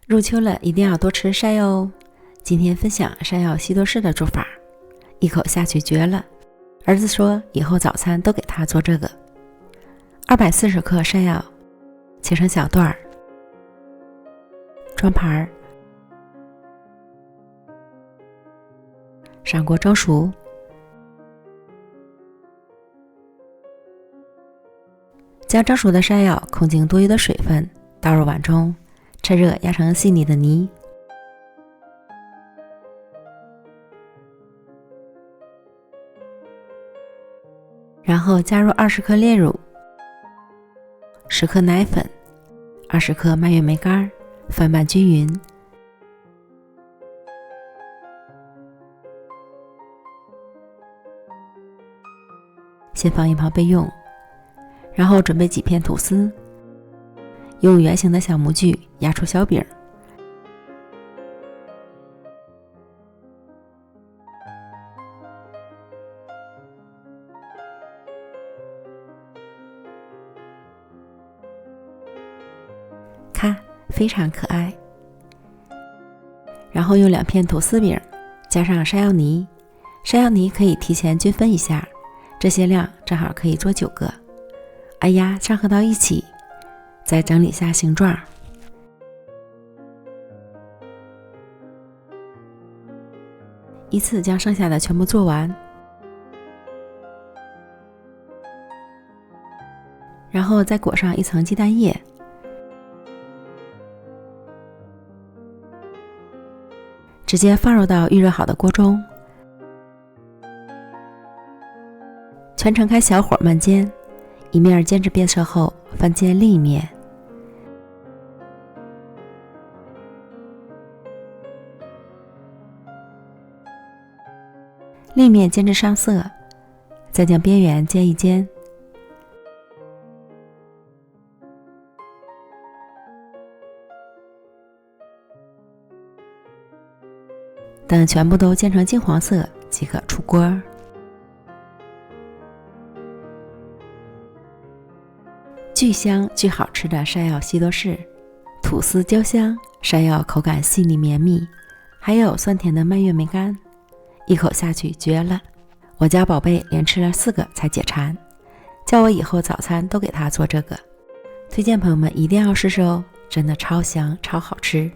入秋了，一定要多吃山药哦。今天分享山药西多士的做法，一口下去绝了。儿子说以后早餐都给他做这个。240克山药，切成小段儿，装盘儿，上锅蒸熟。将蒸熟的山药控净多余的水分，倒入碗中，趁热压成细腻的泥。然后加入20克炼乳、10克奶粉、20克蔓越莓干，翻拌均匀。先放一旁备用。然后准备几片吐司，用圆形的小模具压出小饼。看，非常可爱。然后用2片吐司饼加上山药泥，山药泥可以提前均分一下，这些量正好可以做9个。按压上合到一起，再整理下形状。依次将剩下的全部做完，然后再裹上一层鸡蛋液，直接放入到预热好的锅中，全程开小火慢煎。一面煎至变色后，翻煎另一面。另一面煎至上色，再将边缘煎一煎。等全部都煎成金黄色即可出锅。巨香巨好吃的山药西多士，吐司焦香，山药口感细腻绵密，还有酸甜的蔓越莓干，一口下去绝了。我家宝贝连吃了4个才解馋，叫我以后早餐都给他做这个。推荐朋友们一定要试试哦，真的超香超好吃。